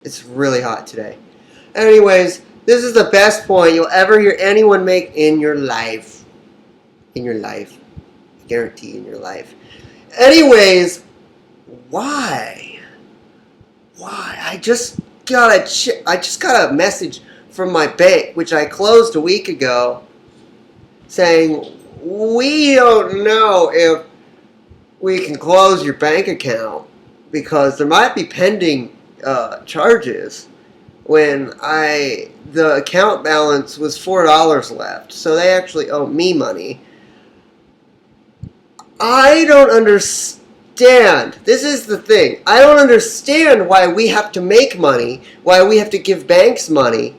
It's really hot today. Anyways, this is the best point you'll ever hear anyone make in your life. In your life. Guarantee in your life. Anyways, why? Why? I just got a message from my bank, which I closed a week ago, saying we don't know if we can close your bank account because there might be pending charges. When the account balance was $4 left, so they actually owe me money. I don't understand. This is the thing. I don't understand why we have to make money, why we have to give banks money,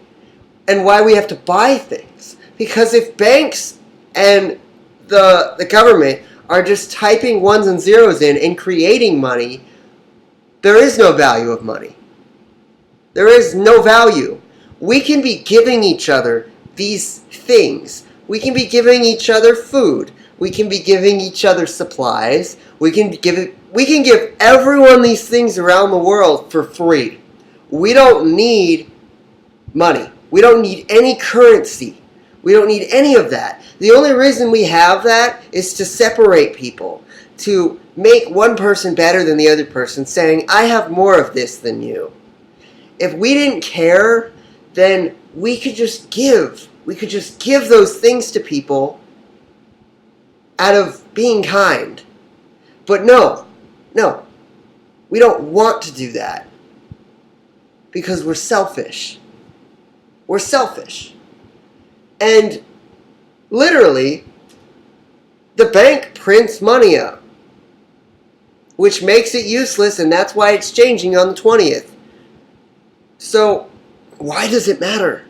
and why we have to buy things. Because if banks and the government are just typing ones and zeros in and creating money, there is no value of money. There is no value. We can be giving each other these things. We can be giving each other food. We can be giving each other supplies. We can give everyone these things around the world for free. We don't need money. We don't need any currency. We don't need any of that. The only reason we have that is to separate people, to make one person better than the other person, saying, I have more of this than you. If we didn't care, then we could just give. We could just give those things to people out of being kind. But no, we don't want to do that because we're selfish. We're selfish. And literally, the bank prints money up, which makes it useless, and that's why it's changing on the 20th. So, why does it matter?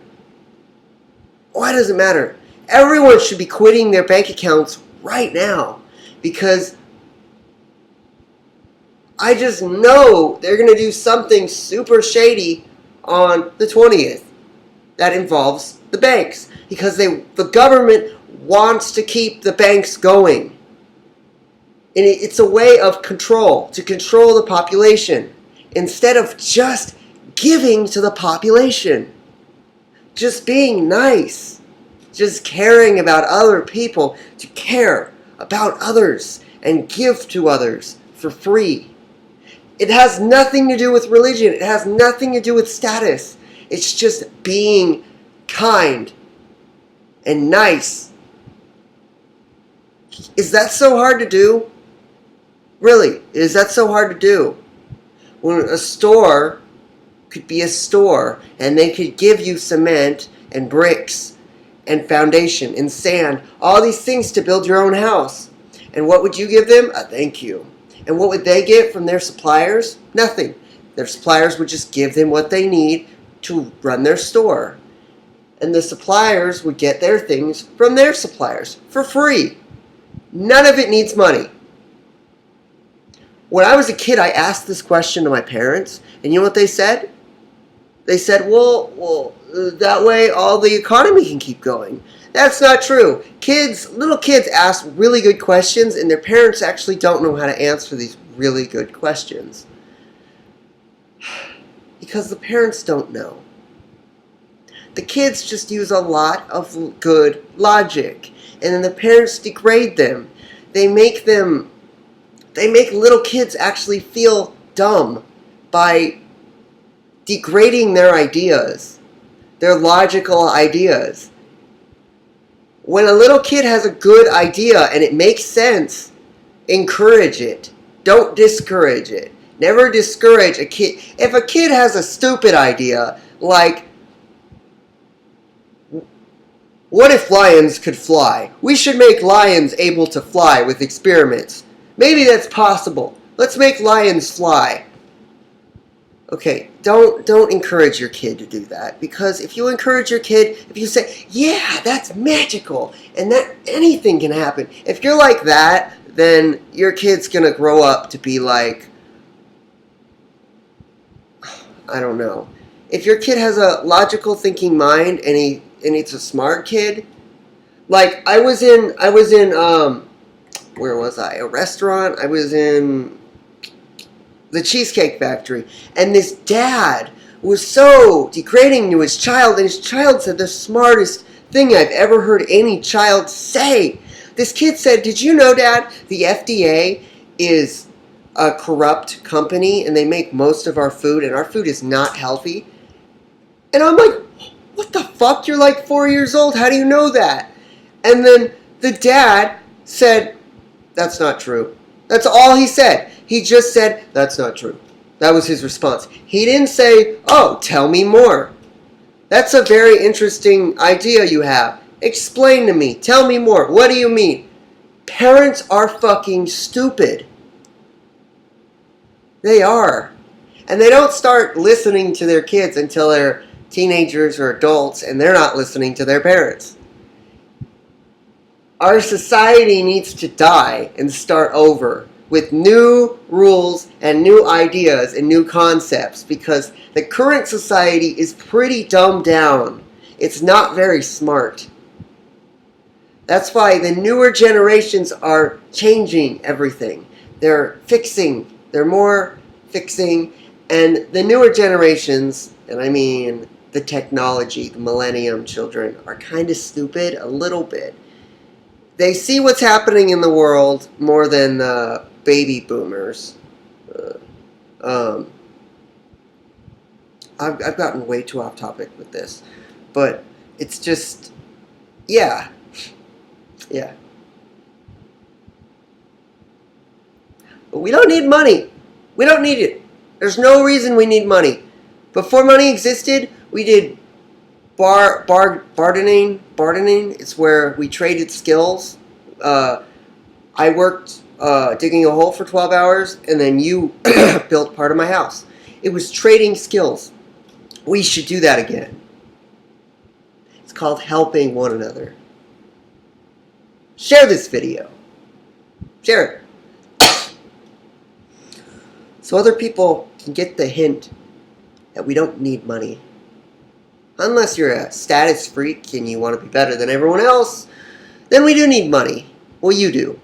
Why does it matter? Everyone should be quitting their bank accounts right now because I just know they're going to do something super shady on the 20th that involves the banks because the government wants to keep the banks going. And it's a way of control, to control the population instead of just giving to the population. Just being nice. Just caring about other people. To care about others and give to others for free. It has nothing to do with religion. It has nothing to do with status. It's just being kind and nice. Is that so hard to do? Really, is that so hard to do? When a store could be a store and they could give you cement and bricks and foundation and sand, all these things to build your own house. And what would you give them? A thank you. And what would they get from their suppliers? Nothing. Their suppliers would just give them what they need to run their store. And the suppliers would get their things from their suppliers for free. None of it needs money. When I was a kid, I asked this question to my parents, and you know what they said? They said, well, that way all the economy can keep going. That's not true. Little kids ask really good questions, and their parents actually don't know how to answer these really good questions. Because the parents don't know. The kids just use a lot of good logic, and then the parents degrade them. They make little kids actually feel dumb by degrading their ideas, their logical ideas. When a little kid has a good idea and it makes sense, encourage it. Don't discourage it. Never discourage a kid. If a kid has a stupid idea, like, what if lions could fly? We should make lions able to fly with experiments. Maybe that's possible. Let's make lions fly. Okay, don't encourage your kid to do that, because if you encourage your kid, if you say, yeah, that's magical, and that anything can happen, if you're like that, then your kid's gonna grow up to be like, I don't know. If your kid has a logical thinking mind and it's a smart kid, like I was in where was I? A restaurant. I was in the Cheesecake Factory, and this dad was so degrading to his child, and his child said the smartest thing I've ever heard any child say. This kid said, "Did you know, Dad, the FDA is a corrupt company and they make most of our food and our food is not healthy?" And I'm like, what the fuck? You're like 4 years old. How do you know that? And then the dad said, "That's not true." That's all he said. He just said, "That's not true." That was his response. He didn't say, "Oh, tell me more. That's a very interesting idea you have. Explain to me. Tell me more. What do you mean?" Parents are fucking stupid. They are. And they don't start listening to their kids until they're teenagers or adults, and they're not listening to their parents. Our society needs to die and start over with new rules and new ideas and new concepts, because the current society is pretty dumbed down. It's not very smart. That's why the newer generations are changing everything. They're fixing. They're more fixing. And the newer generations, and I mean the technology, the millennium children, are kind of stupid a little bit. They see what's happening in the world more than the baby boomers. I've gotten way too off topic with this, but it's just, yeah. But we don't need money. We don't need it. There's no reason we need money. Before money existed, we did bartering. It's where we traded skills. I worked digging a hole for 12 hours, and then you built part of my house. It was trading skills. We should do that again. It's called helping one another. Share this video. Share it. So other people can get the hint that we don't need money. Unless you're a status freak and you want to be better than everyone else, then we do need money. Well, you do.